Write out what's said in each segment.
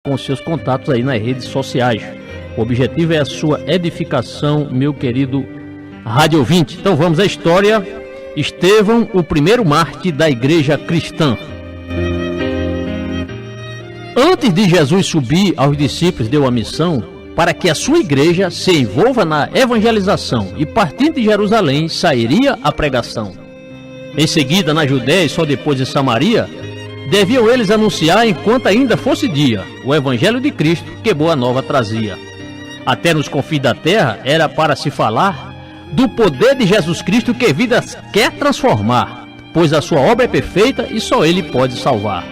com seus contatos aí nas redes sociais. O objetivo é a sua edificação, meu querido rádio ouvinte. Então vamos à história. Estevão, o primeiro mártir da igreja cristã. Antes de Jesus subir aos discípulos, deu a missão para que a sua igreja se envolva na evangelização e, partindo de Jerusalém, sairia a pregação. Em seguida, na Judéia e só depois em Samaria, deviam eles anunciar, enquanto ainda fosse dia, o evangelho de Cristo que boa nova trazia. Até nos confins da terra era para se falar do poder de Jesus Cristo que vidas quer transformar, pois a sua obra é perfeita e só Ele pode salvar.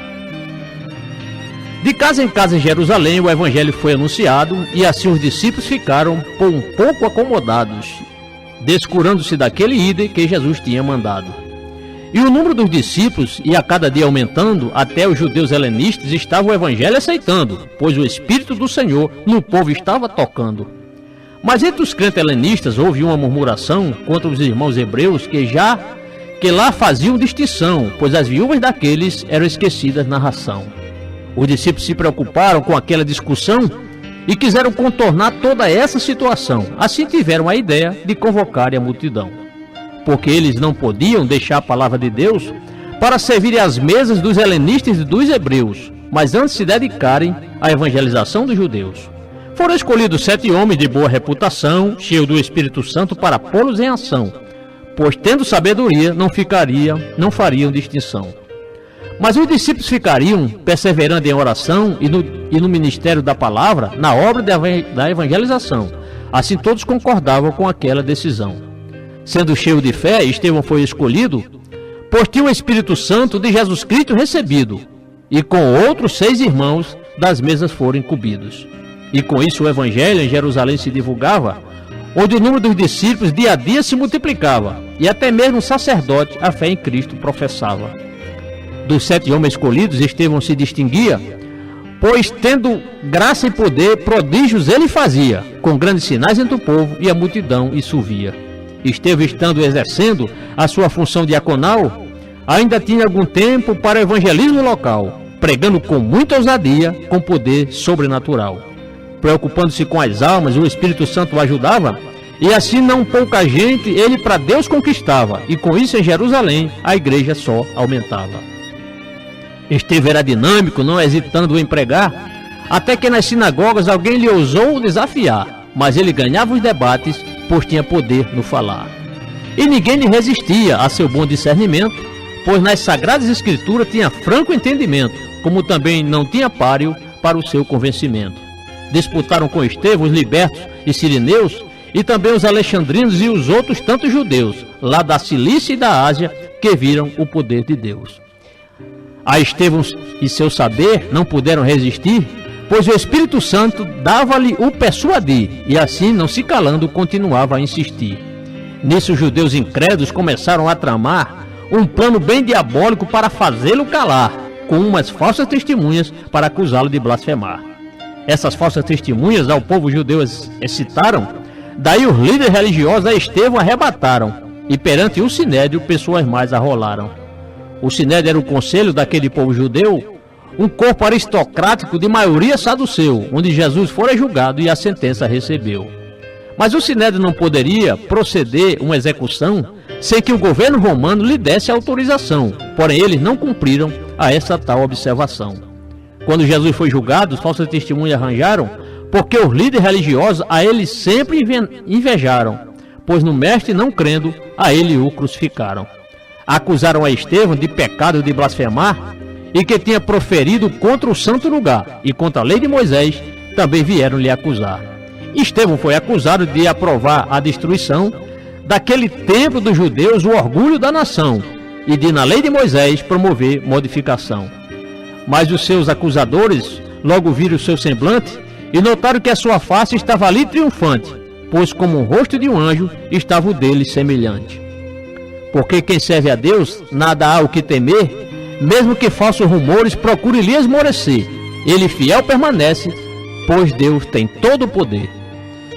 De casa em casa em Jerusalém o evangelho foi anunciado e assim os discípulos ficaram por um pouco acomodados, descurando-se daquele ídolo que Jesus tinha mandado. E o número dos discípulos ia a cada dia aumentando, até os judeus helenistas estavam o evangelho aceitando, pois o Espírito do Senhor no povo estava tocando. Mas entre os crentes helenistas houve uma murmuração contra os irmãos hebreus que lá faziam distinção, pois as viúvas daqueles eram esquecidas na ração. Os discípulos se preocuparam com aquela discussão e quiseram contornar toda essa situação. Assim tiveram a ideia de convocarem a multidão, porque eles não podiam deixar a palavra de Deus para servirem às mesas dos helenistas e dos hebreus, mas antes se dedicarem à evangelização dos judeus. Foram escolhidos 7 homens de boa reputação, cheios do Espírito Santo, para pô-los em ação, pois tendo sabedoria não fariam distinção. Mas os discípulos ficariam perseverando em oração e no ministério da palavra, na obra da evangelização. Assim todos concordavam com aquela decisão. Sendo cheio de fé, Estevão foi escolhido, pois tinha o Espírito Santo de Jesus Cristo recebido, e com outros 6 irmãos das mesas foram incumbidos. E com isso o evangelho em Jerusalém se divulgava, onde o número dos discípulos dia a dia se multiplicava, e até mesmo o sacerdote a fé em Cristo professava. Dos 7 homens escolhidos, Estevão se distinguia, pois tendo graça e poder, prodígios ele fazia, com grandes sinais entre o povo, e a multidão isso via. Estevão, estando exercendo a sua função diaconal, ainda tinha algum tempo para o evangelismo local, pregando com muita ousadia, com poder sobrenatural. Preocupando-se com as almas, o Espírito Santo o ajudava, e assim não pouca gente ele para Deus conquistava, e com isso em Jerusalém a igreja só aumentava. Estevão era dinâmico, não hesitando em pregar, até que nas sinagogas alguém lhe ousou desafiar, mas ele ganhava os debates, pois tinha poder no falar. E ninguém lhe resistia a seu bom discernimento, pois nas sagradas escrituras tinha franco entendimento, como também não tinha páreo para o seu convencimento. Disputaram com Estevão os libertos e sirineus, e também os alexandrinos e os outros tantos judeus, lá da Cilícia e da Ásia, que viram o poder de Deus. A Estevão e seu saber não puderam resistir, pois o Espírito Santo dava-lhe o persuadir, e assim, não se calando, continuava a insistir. Nisso os judeus incrédulos começaram a tramar um plano bem diabólico para fazê-lo calar, com umas falsas testemunhas para acusá-lo de blasfemar. Essas falsas testemunhas ao povo judeu excitaram, daí os líderes religiosos a Estevão arrebataram, e perante o sinédrio pessoas mais arrolaram. O sinédrio era o conselho daquele povo judeu, um corpo aristocrático de maioria saduceu, onde Jesus fora julgado e a sentença recebeu. Mas o sinédrio não poderia proceder uma execução sem que o governo romano lhe desse autorização, porém eles não cumpriram a essa tal observação. Quando Jesus foi julgado, os falsos testemunhas arranjaram, porque os líderes religiosos a ele sempre invejaram, pois no mestre não crendo, a ele o crucificaram. Acusaram a Estevão de pecado de blasfemar e que tinha proferido contra o santo lugar e contra a lei de Moisés, também vieram lhe acusar. Estevão foi acusado de aprovar a destruição daquele templo dos judeus, o orgulho da nação, e de na lei de Moisés promover modificação. Mas os seus acusadores logo viram o seu semblante e notaram que a sua face estava ali triunfante, pois como o rosto de um anjo estava o dele semelhante. Porque quem serve a Deus, nada há o que temer, mesmo que falsos rumores procurem lhe esmorecer. Ele fiel permanece, pois Deus tem todo o poder.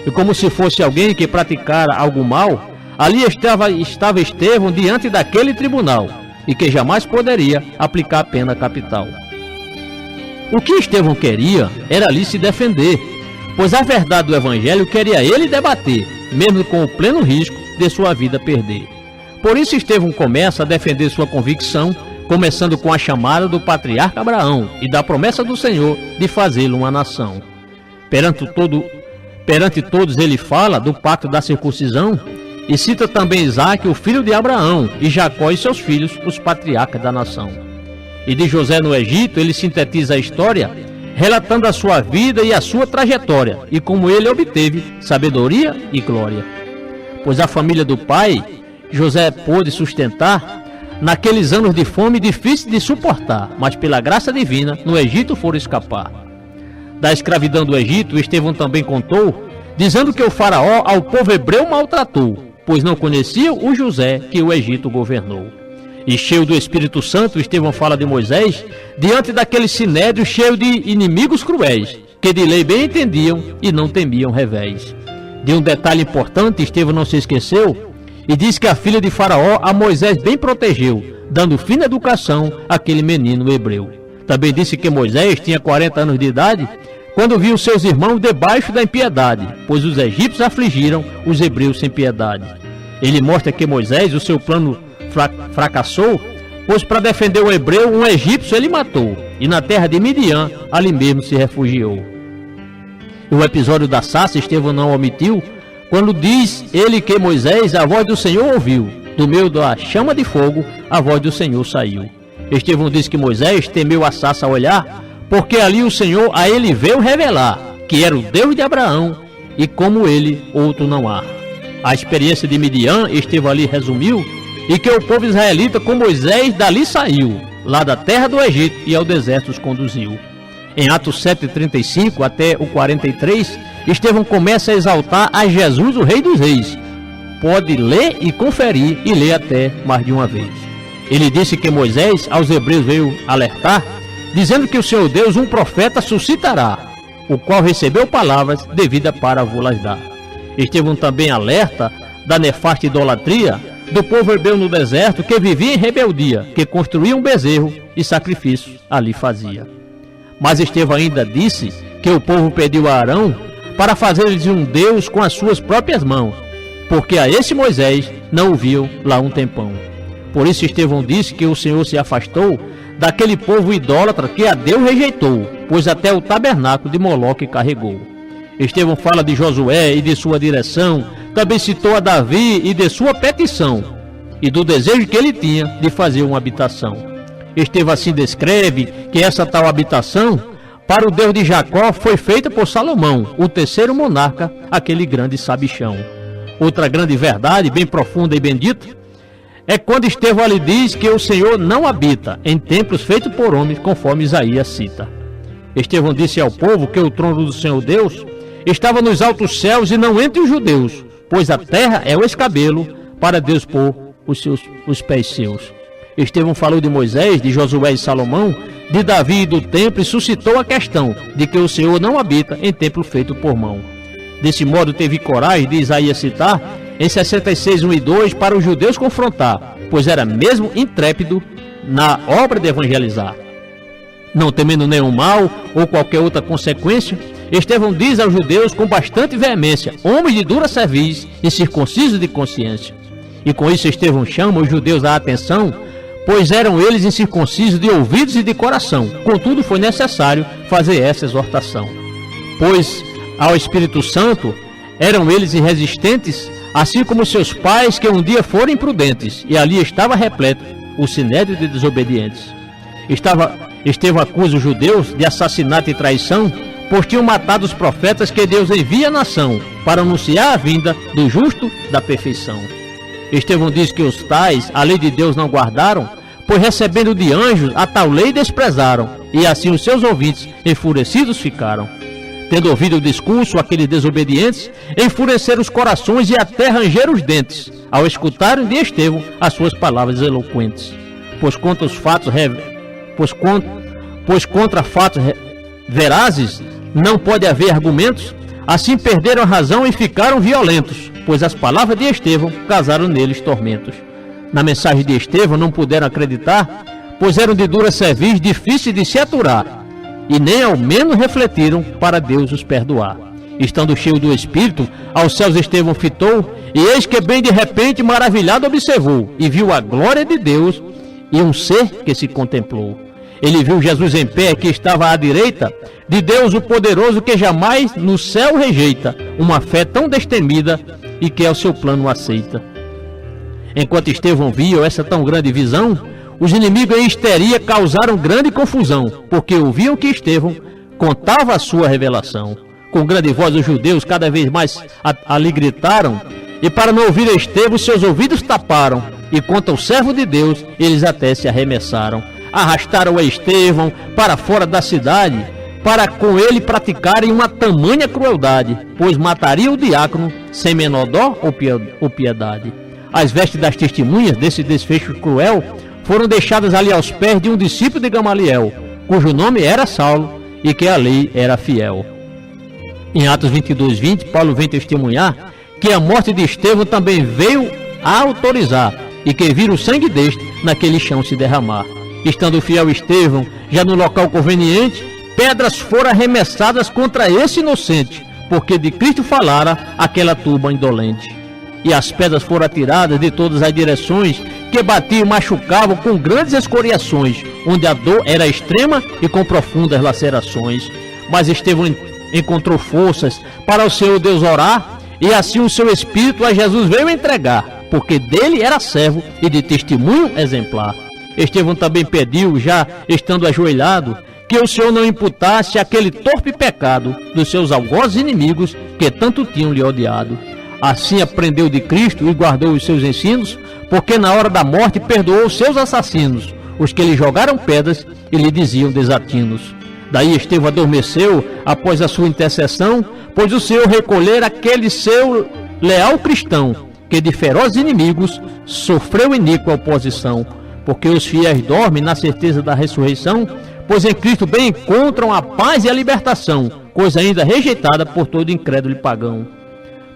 E como se fosse alguém que praticara algo mal, ali estava Estevão diante daquele tribunal, e que jamais poderia aplicar a pena capital. O que Estevão queria era ali se defender, pois a verdade do evangelho queria ele debater, mesmo com o pleno risco de sua vida perder. Por isso Estevão começa a defender sua convicção, começando com a chamada do patriarca Abraão e da promessa do Senhor de fazê-lo uma nação. Perante todos ele fala do pacto da circuncisão e cita também Isaque, o filho de Abraão, e Jacó e seus filhos, os patriarcas da nação. E de José no Egito ele sintetiza a história, relatando a sua vida e a sua trajetória, e como ele obteve sabedoria e glória. Pois a família do pai, José pôde sustentar naqueles anos de fome difíceis de suportar, mas pela graça divina no Egito foram escapar. Da escravidão do Egito, Estevão também contou, dizendo que o faraó ao povo hebreu maltratou, pois não conhecia o José que o Egito governou. E cheio do Espírito Santo, Estevão fala de Moisés, diante daquele sinédrio cheio de inimigos cruéis, que de lei bem entendiam e não temiam revés. De um detalhe importante, Estevão não se esqueceu, e diz que a filha de Faraó a Moisés bem protegeu, dando fina educação àquele menino hebreu. Também disse que Moisés tinha 40 anos de idade, quando viu seus irmãos debaixo da impiedade, pois os egípcios afligiram os hebreus sem piedade. Ele mostra que Moisés, o seu plano fracassou, pois para defender o hebreu, um egípcio ele matou, e na terra de Midian, ali mesmo se refugiou. E o episódio da sarça, Estevão não omitiu, quando diz ele que Moisés, a voz do Senhor ouviu, do meio da chama de fogo, a voz do Senhor saiu. Estevão diz que Moisés temeu a sarça ao olhar, porque ali o Senhor a ele veio revelar, que era o Deus de Abraão, e como ele, outro não há. A experiência de Midian, Estevão ali resumiu, e que o povo israelita com Moisés dali saiu, lá da terra do Egito, e ao deserto os conduziu. Em Atos 7:35 até o 43, Estevão começa a exaltar a Jesus, o Rei dos Reis. Pode ler e conferir, e ler até mais de uma vez. Ele disse que Moisés aos hebreus veio alertar, dizendo que o Senhor Deus um profeta suscitará, o qual recebeu palavras devidas para vô-las dar. Estevão também alerta da nefasta idolatria do povo hebreu no deserto, que vivia em rebeldia, que construía um bezerro e sacrifícios ali fazia. Mas Estevão ainda disse que o povo pediu a Arão para fazer-lhes um Deus com as suas próprias mãos, porque a esse Moisés não o viu lá um tempão. Por isso Estevão disse que o Senhor se afastou daquele povo idólatra que a Deus rejeitou, pois até o tabernáculo de Moloque carregou. Estevão fala de Josué e de sua direção, também citou a Davi e de sua petição, e do desejo que ele tinha de fazer uma habitação. Estevão assim descreve que essa tal habitação, para o Deus de Jacó, foi feita por Salomão, o terceiro monarca, aquele grande sabichão. Outra grande verdade, bem profunda e bendita, é quando Estevão lhe diz que o Senhor não habita em templos feitos por homens, conforme Isaías cita. Estevão disse ao povo que o trono do Senhor Deus estava nos altos céus e não entre os judeus, pois a terra é o escabelo para Deus pôr os pés seus. Estevão falou de Moisés, de Josué e Salomão, de Davi e do templo, e suscitou a questão de que o Senhor não habita em templo feito por mão. Desse modo teve coragem de Isaías citar em 66, 1 e 2 para os judeus confrontar, pois era mesmo intrépido na obra de evangelizar. Não temendo nenhum mal ou qualquer outra consequência, Estevão diz aos judeus com bastante veemência, homens de dura cerviz e circuncisos de consciência. E com isso Estevão chama os judeus à atenção, pois eram eles incircuncisos de ouvidos e de coração. Contudo, foi necessário fazer essa exortação. Pois ao Espírito Santo eram eles irresistentes, assim como seus pais que um dia foram imprudentes, e ali estava repleto o sinédrio de desobedientes. Estevão acusa os judeus de assassinato e traição, pois tinham matado os profetas que Deus envia à nação para anunciar a vinda do justo da perfeição. Estevão diz que os tais a lei de Deus não guardaram, pois recebendo de anjos a tal lei desprezaram, e assim os seus ouvintes enfurecidos ficaram. Tendo ouvido o discurso, aqueles desobedientes enfureceram os corações e até rangeram os dentes, ao escutarem de Estevão as suas palavras eloquentes. Pois contra fatos verazes não pode haver argumentos, assim perderam a razão e ficaram violentos, pois as palavras de Estevão causaram neles tormentos. Na mensagem de Estevão não puderam acreditar, pois eram de dura cerviz, difíceis de se aturar. e nem ao menos refletiram para Deus os perdoar. Estando cheio do Espírito, aos céus Estevão fitou, e eis que bem de repente maravilhado observou, e viu a glória de Deus e um ser que se contemplou. Ele viu Jesus em pé, que estava à direita de Deus o poderoso, que jamais no céu rejeita uma fé tão destemida e que ao seu plano aceita. Enquanto Estevão via essa tão grande visão, os inimigos em histeria causaram grande confusão, porque ouviam que Estevão contava a sua revelação. Com grande voz os judeus cada vez mais ali gritaram, e para não ouvir Estevão seus ouvidos taparam, e quanto ao servo de Deus, eles até se arremessaram. Arrastaram a Estevão para fora da cidade, para com ele praticarem uma tamanha crueldade, pois mataria o diácono sem menor dó ou piedade. As vestes das testemunhas desse desfecho cruel foram deixadas ali aos pés de um discípulo de Gamaliel, cujo nome era Saulo e que a lei era fiel. Em Atos 22:20, Paulo vem testemunhar que a morte de Estevão também veio a autorizar e que viram o sangue deste naquele chão se derramar. Estando o fiel Estevão já no local conveniente, pedras foram arremessadas contra esse inocente, porque de Cristo falara aquela turba indolente. E as pedras foram atiradas de todas as direções, que batiam e machucavam com grandes escoriações, onde a dor era extrema e com profundas lacerações. Mas Estevão encontrou forças para o seu Deus orar, e assim o seu espírito a Jesus veio entregar, porque dele era servo e de testemunho exemplar. Estevão também pediu, já estando ajoelhado, que o Senhor não imputasse aquele torpe pecado dos seus algozes inimigos que tanto tinham lhe odiado. Assim aprendeu de Cristo e guardou os seus ensinos, porque na hora da morte perdoou os seus assassinos, os que lhe jogaram pedras e lhe diziam desatinos. Daí Estevão adormeceu após a sua intercessão, pois o Senhor recolhera aquele seu leal cristão, que de ferozes inimigos sofreu iníqua oposição. Porque os fiéis dormem na certeza da ressurreição, pois em Cristo bem encontram a paz e a libertação, coisa ainda rejeitada por todo incrédulo e pagão.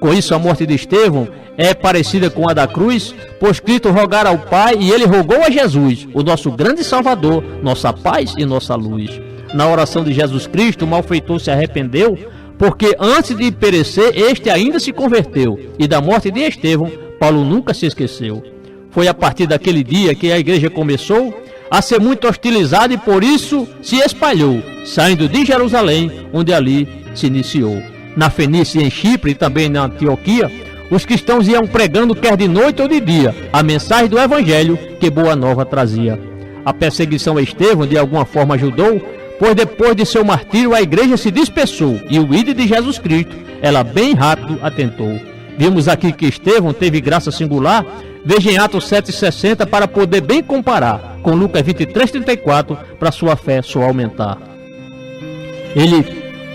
Com isso, a morte de Estevão é parecida com a da cruz, pois Cristo rogara ao Pai e ele rogou a Jesus, o nosso grande Salvador, nossa paz e nossa luz. Na oração de Jesus Cristo, o malfeitor se arrependeu, porque antes de perecer, este ainda se converteu, e da morte de Estevão, Paulo nunca se esqueceu. Foi a partir daquele dia que a igreja começou a ser muito hostilizada e por isso se espalhou, saindo de Jerusalém, onde ali se iniciou. Na Fenícia e em Chipre e também na Antioquia, os cristãos iam pregando quer de noite ou de dia a mensagem do evangelho que Boa Nova trazia. A perseguição a Estevão de alguma forma ajudou, pois depois de seu martírio a igreja se dispersou e o ídolo de Jesus Cristo ela bem rápido atentou. Vimos aqui que Estevão teve graça singular, veja em Atos 7,60 para poder bem comparar com Lucas 23,34 para sua fé só aumentar.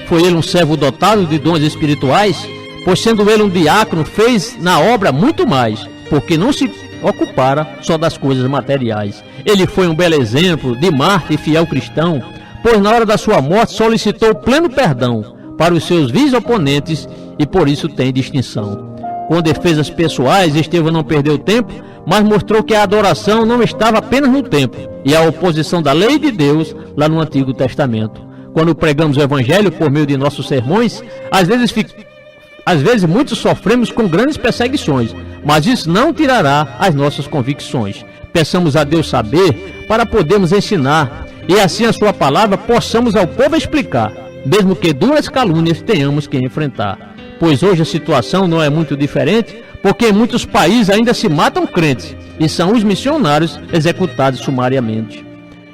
Foi ele um servo dotado de dons espirituais, pois sendo ele um diácono, fez na obra muito mais, porque não se ocupara só das coisas materiais. Ele foi um belo exemplo de mártir e fiel cristão, pois na hora da sua morte solicitou pleno perdão para os seus vis oponentes e por isso tem distinção. Com defesas pessoais, Estevão não perdeu tempo, mas mostrou que a adoração não estava apenas no templo e a oposição da lei de Deus lá no Antigo Testamento. Quando pregamos o Evangelho por meio de nossos sermões, às vezes muitos sofremos com grandes perseguições, mas isso não tirará as nossas convicções. Peçamos a Deus saber para podermos ensinar e assim a sua palavra possamos ao povo explicar, mesmo que duras calúnias tenhamos que enfrentar. Pois hoje a situação não é muito diferente, porque em muitos países ainda se matam crentes e são os missionários executados sumariamente.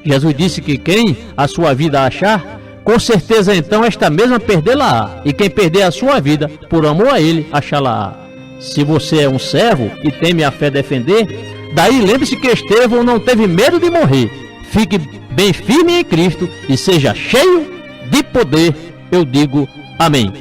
Jesus disse que quem a sua vida achar, com certeza então esta mesma perdê-la-á, e quem perder a sua vida por amor a ele, achá-la-á. Se você é um servo e teme a fé defender, daí lembre-se que Estevão não teve medo de morrer. Fique bem firme em Cristo e seja cheio de poder, eu digo amém.